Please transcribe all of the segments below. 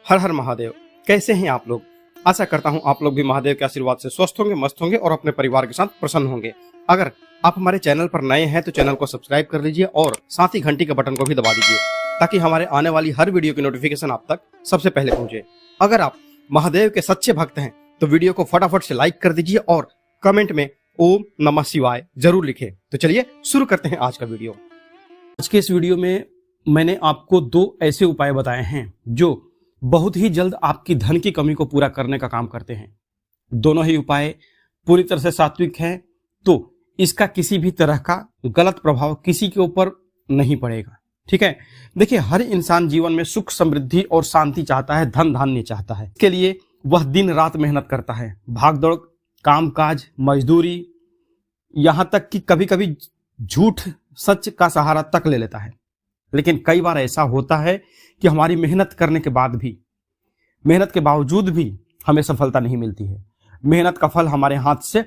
हर हर महादेव। कैसे हैं आप लोग? आशा करता हूं आप लोग भी महादेव के आशीर्वाद से स्वस्थ होंगे, मस्त होंगे और अपने परिवार के साथ प्रसन्न होंगे। अगर आप हमारे चैनल पर नए हैं तो चैनल को सब्सक्राइब कर लीजिए और साथ ही घंटी के बटन को भी दबा दीजिए ताकि हमारे आने वाली हर वीडियो की नोटिफिकेशन आप तक सबसे पहले पहुंचे। अगर आप महादेव के सच्चे भक्त हैं तो वीडियो को फटाफट से लाइक कर दीजिए और कमेंट में ओम नमः शिवाय जरूर लिखें। तो चलिए शुरू करते हैं आज का वीडियो। आज के इस वीडियो में मैंने आपको दो ऐसे उपाय बताए हैं जो बहुत ही जल्द आपकी धन की कमी को पूरा करने का काम करते हैं। दोनों ही उपाय पूरी तरह से सात्विक हैं, तो इसका किसी भी तरह का गलत प्रभाव किसी के ऊपर नहीं पड़ेगा। ठीक है, देखिए, हर इंसान जीवन में सुख, समृद्धि और शांति चाहता है, धन धान्य चाहता है। इसके लिए वह दिन रात मेहनत करता है, भागदौड़, कामकाज, मजदूरी, यहां तक कि कभी कभी झूठ सच का सहारा तक ले लेता है। लेकिन कई बार ऐसा होता है कि हमारी मेहनत करने के बाद भी, मेहनत के बावजूद भी हमें सफलता नहीं मिलती है। मेहनत का फल हमारे हाथ से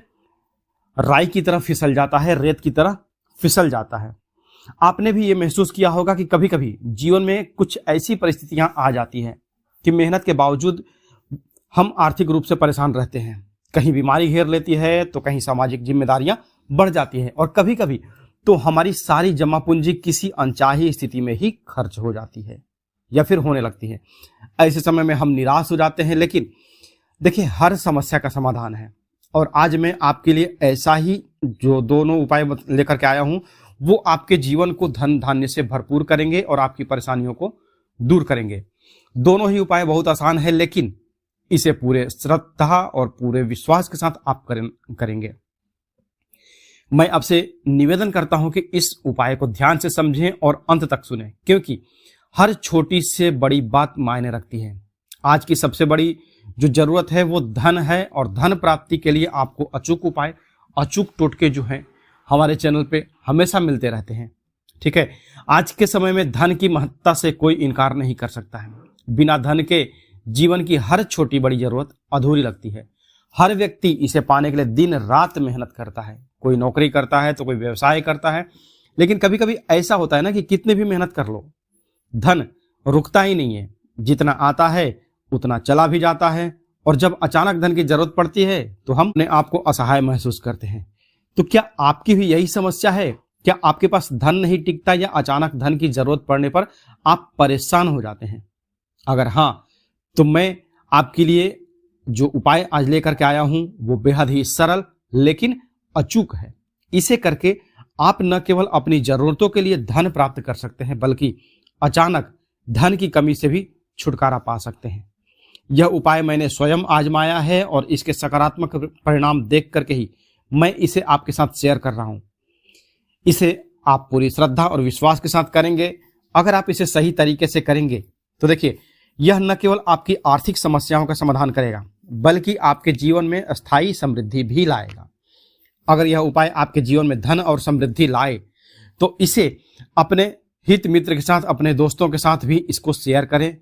राई की तरह फिसल जाता है, रेत की तरह फिसल जाता है। आपने भी ये महसूस किया होगा कि कभी कभी जीवन में कुछ ऐसी परिस्थितियां आ जाती हैं कि मेहनत के बावजूद हम आर्थिक रूप से परेशान रहते हैं। कहीं बीमारी घेर लेती है तो कहीं सामाजिक जिम्मेदारियां बढ़ जाती हैं और कभी कभी तो हमारी सारी जमा पूंजी किसी अनचाही स्थिति में ही खर्च हो जाती है या फिर होने लगती है। ऐसे समय में हम निराश हो जाते हैं। लेकिन देखिए, हर समस्या का समाधान है और आज मैं आपके लिए ऐसा ही जो दोनों उपाय लेकर के आया हूं, वो आपके जीवन को धन धान्य से भरपूर करेंगे और आपकी परेशानियों को दूर करेंगे। दोनों ही उपाय बहुत आसान है, लेकिन इसे पूरे श्रद्धा और पूरे विश्वास के साथ आप करेंगे। मैं आपसे निवेदन करता हूं कि इस उपाय को ध्यान से समझें और अंत तक सुनें, क्योंकि हर छोटी से बड़ी बात मायने रखती है। आज की सबसे बड़ी जो जरूरत है वो धन है और धन प्राप्ति के लिए आपको अचूक उपाय, अचूक टोटके जो हैं हमारे चैनल पे हमेशा मिलते रहते हैं। ठीक है, आज के समय में धन की महत्ता से कोई इनकार नहीं कर सकता है। बिना धन के जीवन की हर छोटी बड़ी जरूरत अधूरी लगती है। हर व्यक्ति इसे पाने के लिए दिन रात मेहनत करता है। कोई नौकरी करता है तो कोई व्यवसाय करता है, लेकिन कभी कभी ऐसा होता है ना कि कितने भी मेहनत कर लो, धन रुकता ही नहीं है। जितना आता है उतना चला भी जाता है और जब अचानक धन की जरूरत पड़ती है तो हम अपने आप को असहाय महसूस करते हैं। तो क्या आपकी भी यही समस्या है? क्या आपके पास धन नहीं टिकता या अचानक धन की जरूरत पड़ने पर आप परेशान हो जाते हैं? अगर हाँ, तो मैं आपके लिए जो उपाय आज लेकर के आया हूं वो बेहद ही सरल लेकिन अचूक है। इसे करके आप न केवल अपनी जरूरतों के लिए धन प्राप्त कर सकते हैं, बल्कि अचानक धन की कमी से भी छुटकारा पा सकते हैं। यह उपाय मैंने स्वयं आजमाया है और इसके सकारात्मक परिणाम देख करके ही मैं इसे आपके साथ शेयर कर रहा हूं। इसे आप पूरी श्रद्धा और विश्वास के साथ करेंगे। अगर आप इसे सही तरीके से करेंगे तो देखिए, यह न केवल आपकी आर्थिक समस्याओं का समाधान करेगा, बल्कि आपके जीवन में स्थायी समृद्धि भी लाएगा। अगर यह उपाय आपके जीवन में धन और समृद्धि लाए तो इसे अपने हित मित्र के साथ, अपने दोस्तों के साथ भी इसको शेयर करें।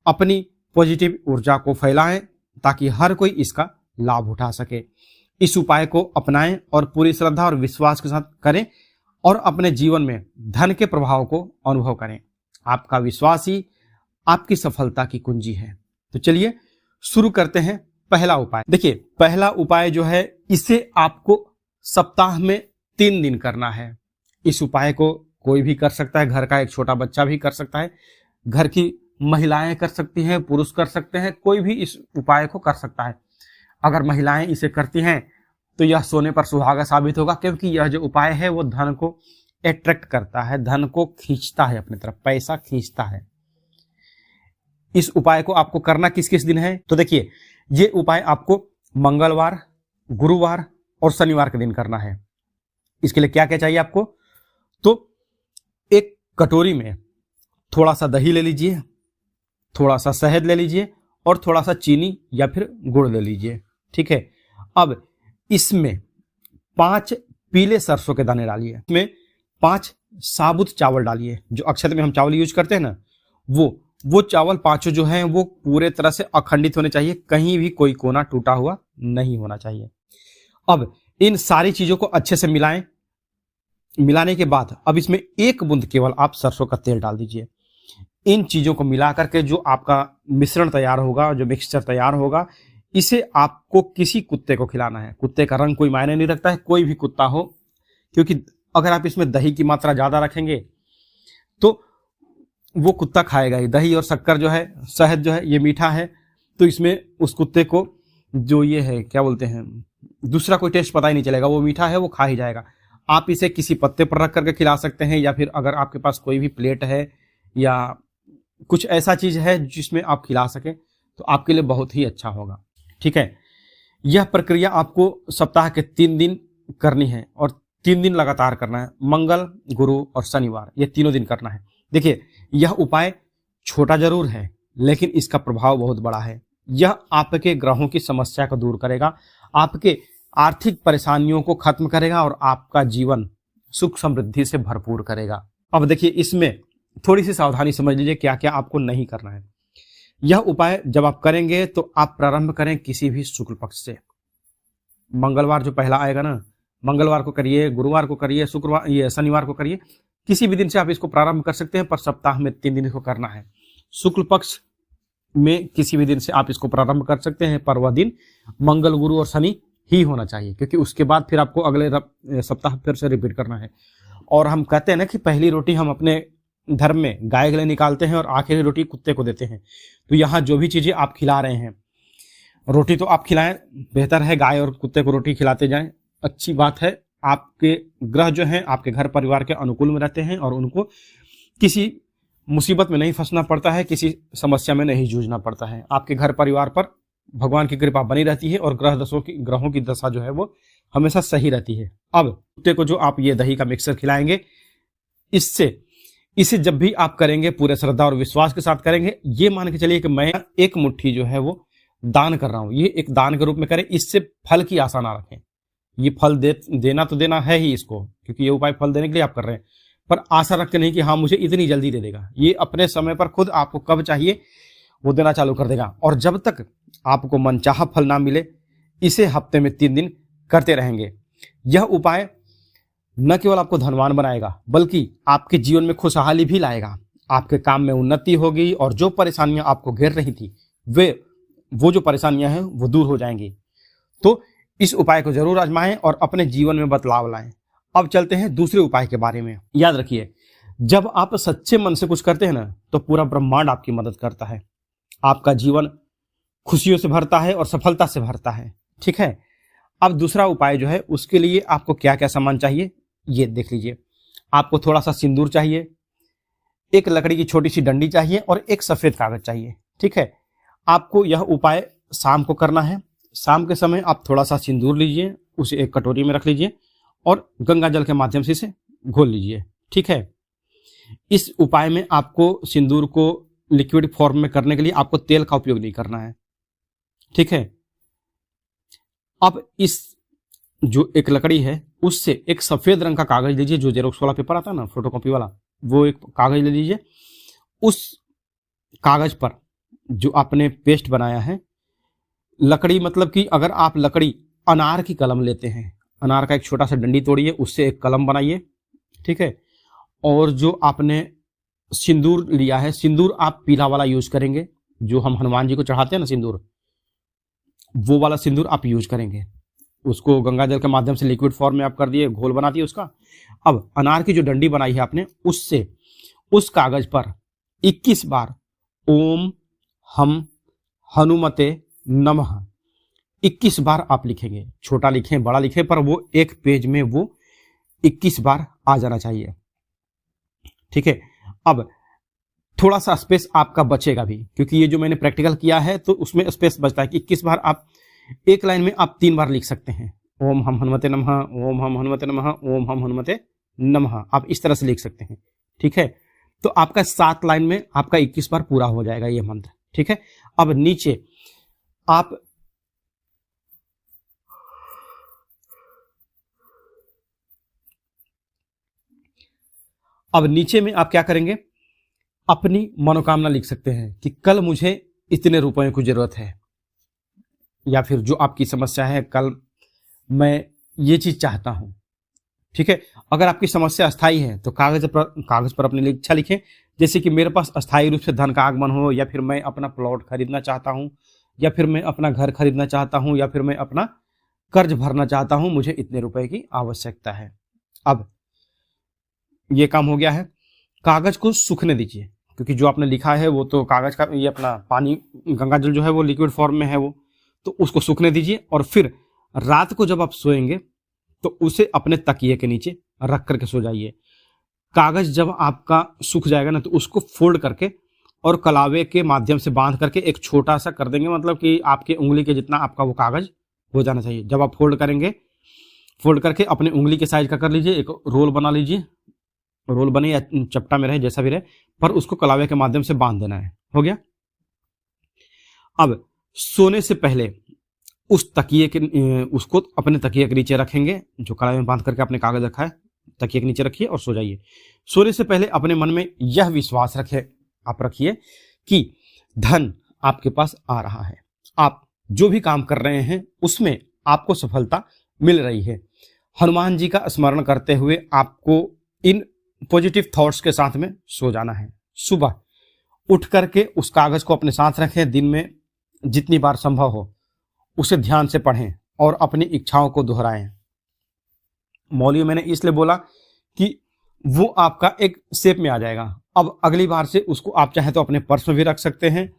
अपनी पॉजिटिव ऊर्जा को फैलाएं ताकि हर कोई इसका लाभ उठा सके। इस उपाय को अपनाएं और पूरी श्रद्धा और विश्वास के साथ करें और अपने जीवन में धन के प्रभाव को अनुभव करें। आपका विश्वास ही आपकी सफलता की कुंजी है। तो चलिए शुरू करते हैं पहला उपाय। देखिए, पहला उपाय जो है, इसे आपको सप्ताह में 3 दिन करना है। इस उपाय को कोई भी कर सकता है, घर का एक छोटा बच्चा भी कर सकता है, घर की महिलाएं कर सकती हैं, पुरुष कर सकते हैं, कोई भी इस उपाय को कर सकता है। अगर महिलाएं इसे करती हैं तो यह सोने पर सुहागा साबित होगा, क्योंकि यह जो उपाय है वो धन को अट्रैक्ट करता है, धन को खींचता है अपनी तरफ, पैसा खींचता है। इस उपाय को आपको करना किस किस दिन है? तो देखिए, ये उपाय आपको मंगलवार, गुरुवार और शनिवार के दिन करना है। इसके लिए क्या क्या चाहिए आपको? तो एक कटोरी में थोड़ा सा दही ले लीजिए, थोड़ा सा शहद ले लीजिए और थोड़ा सा चीनी या फिर गुड़ ले लीजिए। ठीक है, अब इसमें 5 पीले सरसों के दाने डालिए, इसमें 5 साबुत चावल डालिए। जो अक्षत में हम चावल यूज करते हैं ना, वो चावल 5 जो हैं वो पूरे तरह से अखंडित होने चाहिए, कहीं भी कोई कोना टूटा हुआ नहीं होना चाहिए। अब इन सारी चीजों को अच्छे से मिलाएं। मिलाने के बाद अब इसमें 1 बूंद केवल आप सरसों का तेल डाल दीजिए। इन चीजों को मिला करके जो आपका मिश्रण तैयार होगा, जो मिक्सचर तैयार होगा, इसे आपको किसी कुत्ते को खिलाना है। कुत्ते का रंग कोई मायने नहीं रखता है, कोई भी कुत्ता हो, क्योंकि अगर आप इसमें दही की मात्रा ज्यादा रखेंगे तो वो कुत्ता खाएगा ही। दही और शक्कर जो है, शहद जो है, ये मीठा है, तो इसमें उस कुत्ते को जो ये है क्या बोलते हैं, दूसरा कोई टेस्ट पता ही नहीं चलेगा, वो मीठा है, वो खा ही जाएगा। आप इसे किसी पत्ते पर रख करके खिला सकते हैं, या फिर अगर आपके पास कोई भी प्लेट है या कुछ ऐसा चीज है जिसमें आप खिला सकें तो आपके लिए बहुत ही अच्छा होगा। ठीक है, यह प्रक्रिया आपको सप्ताह के 3 दिन करनी है और 3 दिन लगातार करना है। मंगल, गुरु और शनिवार, ये तीनों दिन करना है। देखिए, यह उपाय छोटा जरूर है लेकिन इसका प्रभाव बहुत बड़ा है। यह आपके ग्रहों की समस्या को दूर करेगा, आपके आर्थिक परेशानियों को खत्म करेगा और आपका जीवन सुख समृद्धि से भरपूर करेगा। अब देखिए, इसमें थोड़ी सी सावधानी समझ लीजिए क्या क्या आपको नहीं करना है। यह उपाय जब आप करेंगे तो आप प्रारंभ करें किसी भी शुक्ल पक्ष से। मंगलवार जो पहला आएगा ना, मंगलवार को करिए, गुरुवार को करिए, शुक्रवार ये शनिवार को करिए, किसी भी दिन से आप इसको प्रारंभ कर सकते हैं, पर सप्ताह में 3 दिन इसको करना है। शुक्ल पक्ष में किसी भी दिन से आप इसको प्रारंभ कर सकते हैं, पर वह दिन मंगल, गुरु और शनि ही होना चाहिए, क्योंकि उसके बाद फिर आपको अगले सप्ताह फिर से रिपीट करना है। और हम कहते हैं ना कि पहली रोटी हम अपने धर्म में गाय के लिए निकालते हैं और आखिरी रोटी कुत्ते को देते हैं। तो यहाँ जो भी चीजें आप खिला रहे हैं, रोटी तो आप खिलाएं, बेहतर है गाय और कुत्ते को रोटी खिलाते जाएं, अच्छी बात है। आपके ग्रह जो हैं आपके घर परिवार के अनुकूल में रहते हैं और उनको किसी मुसीबत में नहीं फंसना पड़ता है, किसी समस्या में नहीं जूझना पड़ता है। आपके घर परिवार पर भगवान की कृपा बनी रहती है और ग्रहों की दशा जो है वो हमेशा सही रहती है। अब कुत्ते को जो आप ये दही का मिक्सर खिलाएंगे, इसे जब भी आप करेंगे पूरे श्रद्धा और विश्वास के साथ करेंगे। ये मान के चलिए कि मैं एक मुट्ठी जो है वो दान कर रहा हूं, ये एक दान के रूप में करें, इससे फल की आशा ना रखें। ये फल देना तो देना है ही इसको, क्योंकि ये उपाय फल देने के लिए आप कर रहे हैं, पर आशा रख के नहीं कि हाँ मुझे इतनी जल्दी दे देगा। ये अपने समय पर खुद आपको कब चाहिए वो देना चालू कर देगा। और जब तक आपको मनचाहा फल ना मिले, इसे हफ्ते में 3 दिन करते रहेंगे। यह उपाय न केवल आपको धनवान बनाएगा बल्कि आपके जीवन में खुशहाली भी लाएगा, आपके काम में उन्नति होगी और जो परेशानियां आपको घेर रही थी वो जो परेशानियां हैं वो दूर हो जाएंगी। तो इस उपाय को जरूर आजमाएं और अपने जीवन में बदलाव लाएं। अब चलते हैं दूसरे उपाय के बारे में। याद रखिए, जब आप सच्चे मन से कुछ करते हैं ना तो पूरा ब्रह्मांड आपकी मदद करता है, आपका जीवन खुशियों से भरता है और सफलता से भरता है। ठीक है, अब दूसरा उपाय जो है उसके लिए आपको क्या क्या सामान चाहिए ये देख लीजिए। आपको थोड़ा सा सिंदूर चाहिए, एक लकड़ी की छोटी सी डंडी चाहिए और एक सफेद कागज चाहिए। ठीक है, आपको यह उपाय शाम को करना है। शाम के समय आप थोड़ा सा सिंदूर लीजिए, उसे एक कटोरी में रख लीजिए और गंगा जल के माध्यम से इसे घोल लीजिए। ठीक है, इस उपाय में आपको सिंदूर को लिक्विड फॉर्म में करने के लिए आपको तेल का उपयोग नहीं करना है। ठीक है, अब इस जो एक लकड़ी है उससे एक सफेद रंग का कागज लीजिए, जो जेरोक्स वाला पेपर आता है ना, फोटोकॉपी वाला, वो एक कागज ले लीजिए। उस कागज पर जो आपने पेस्ट बनाया है, लकड़ी मतलब कि अगर आप लकड़ी अनार की कलम लेते हैं, अनार का एक छोटा सा डंडी तोड़िए, उससे एक कलम बनाइए। ठीक है, और जो आपने सिंदूर लिया है, सिंदूर आप पीला वाला यूज करेंगे, जो हम हनुमान जी को चढ़ाते हैं ना सिंदूर, वो वाला सिंदूर आप यूज करेंगे। उसको गंगा जल के माध्यम से लिक्विड फॉर्म में आप कर दिए, घोल बना दिए उसका। अब अनार की जो डंडी बनाई है आपने, उससे उस कागज पर 21 बार ओम हम हनुमते नमः 21 बार आप लिखेंगे। छोटा लिखें बड़ा लिखें, पर वो एक पेज में वो 21 बार आ जाना चाहिए। ठीक है, अब थोड़ा सा स्पेस आपका बचेगा भी, क्योंकि ये जो मैंने प्रैक्टिकल किया है तो उसमें स्पेस बचता है कि 21 बार आप एक लाइन में आप 3 बार लिख सकते हैं। ओम हम हनुमते नमः, ओम हम हनुमते नमः, ओम हम हनुमते नमः, आप इस तरह से लिख सकते हैं। ठीक है, तो आपका 7 लाइन में आपका 21 बार पूरा हो जाएगा ये मंत्र। ठीक है, अब नीचे में आप क्या करेंगे, अपनी मनोकामना लिख सकते हैं कि कल मुझे इतने रुपयों की जरूरत है, या फिर जो आपकी समस्या है, कल मैं ये चीज चाहता हूं। ठीक है, अगर आपकी समस्या अस्थायी है तो कागज पर अपनी इच्छा लिखें, जैसे कि मेरे पास अस्थायी रूप से धन का आगमन हो, या फिर मैं अपना प्लॉट खरीदना चाहता हूँ, या फिर मैं अपना घर खरीदना चाहता हूँ, या फिर मैं अपना कर्ज भरना चाहता हूँ, मुझे इतने रुपए की आवश्यकता है। अब ये काम हो गया है। कागज को सूखने दीजिए, क्योंकि जो आपने लिखा है वो तो कागज का, ये अपना पानी गंगा जल जो है वो लिक्विड फॉर्म में है वो, तो उसको सूखने दीजिए। और फिर रात को जब आप सोएंगे तो उसे अपने तकिए के नीचे रख करके सो जाइए। कागज जब आपका सूख जाएगा ना, तो उसको फोल्ड करके और कलावे के माध्यम से बांध करके एक छोटा सा कर देंगे, मतलब कि आपके उंगली के जितना आपका वो कागज हो जाना चाहिए। जब आप फोल्ड करेंगे, फोल्ड करके अपने उंगली के साइज का कर लीजिए, एक रोल बना लीजिए, रोल बने या चपटा में रहे जैसा भी रहे, पर उसको कलावे के माध्यम से बांध देना है। हो गया। अब सोने से पहले उस तकिए के उसको अपने तकिए के नीचे रखेंगे, जो कलावे में बांध करके आपने कागज रखा है, तकिए के नीचे रखिए और सो जाइए। सोने से पहले अपने मन में यह विश्वास रखिए कि धन आपके पास आ रहा है। आप जो भी काम कर रहे हैं उसमें आपको सफलता मिल रही है। हनुमान जी का स्मरण करते हुए आपको इन पॉजिटिव थॉट्स के साथ में सो जाना है। सुबह उठ करके उस कागज को अपने साथ रखें, दिन में जितनी बार संभव हो उसे ध्यान से पढ़ें और अपनी इच्छाओं को दोहराएं। मौलियों मैंने इसलिए बोला कि वो आपका एक शेप में आ जाएगा। अब अगली बार से उसको आप चाहें तो अपने पर्स में भी रख सकते हैं,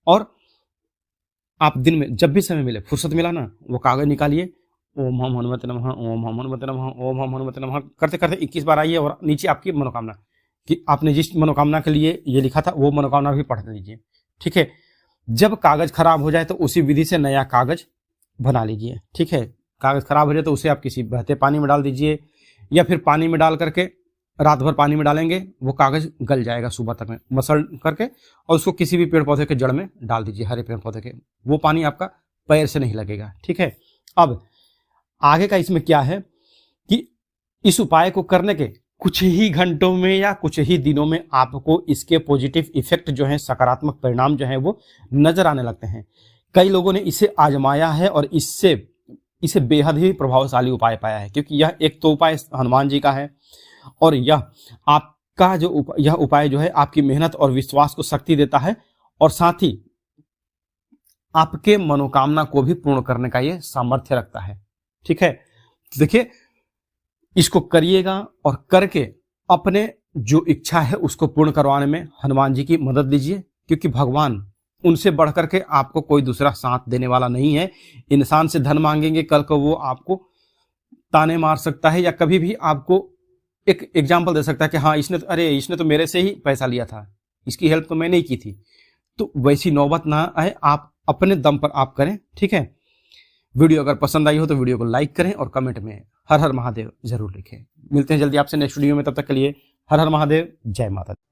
और आप दिन में जब भी समय मिले, फुर्सत मिला ना, वो कागज निकालिए, ओम हम हनुमते नमः, ओम हम हनुमते नमः, ओम हम हनुमते नमः करते करते 21 बार आइए, और नीचे आपकी मनोकामना, कि आपने जिस मनोकामना के लिए ये लिखा था वो मनोकामना भी पढ़ लीजिए। ठीक है। जब कागज खराब हो जाए तो उसी विधि से नया कागज बना लीजिए। ठीक है। कागज खराब हो जाए तो उसे आप किसी बहते पानी में डाल दीजिए, या फिर पानी में डाल करके रात भर पानी में डालेंगे, वो कागज गल जाएगा सुबह तक में, मसल करके, और उसको किसी भी पेड़ पौधे के जड़ में डाल दीजिए, हरे पेड़ पौधे के। वो पानी आपका पैर से नहीं लगेगा। ठीक है। अब आगे का इसमें क्या है कि इस उपाय को करने के कुछ ही घंटों में या कुछ ही दिनों में आपको इसके पॉजिटिव इफेक्ट जो है, सकारात्मक परिणाम जो है वो नजर आने लगते हैं। कई लोगों ने इसे आजमाया है और इसे बेहद ही प्रभावशाली उपाय पाया है, क्योंकि यह एक तो उपाय हनुमान जी का है, और यह आपका यह उपाय जो है आपकी मेहनत और विश्वास को शक्ति देता है, और साथ ही आपके मनोकामना को भी पूर्ण करने का यह सामर्थ्य रखता है। ठीक है। तो देखिए, इसको करिएगा और करके अपने जो इच्छा है उसको पूर्ण करवाने में हनुमान जी की मदद लीजिए, क्योंकि भगवान, उनसे बढ़ करके आपको कोई दूसरा साथ देने वाला नहीं है। इंसान से धन मांगेंगे, कल को वो आपको ताने मार सकता है, या कभी भी आपको एक एग्जाम्पल दे सकता है कि हाँ इसने तो मेरे से ही पैसा लिया था, इसकी हेल्प तो मैंने ही की थी। तो वैसी नौबत ना आए, आप अपने दम पर आप करें। ठीक है। वीडियो अगर पसंद आई हो तो वीडियो को लाइक करें और कमेंट में हर हर महादेव जरूर लिखें। मिलते हैं जल्दी आपसे नेक्स्ट वीडियो में, तब तक के लिए हर हर महादेव, जय माता दी।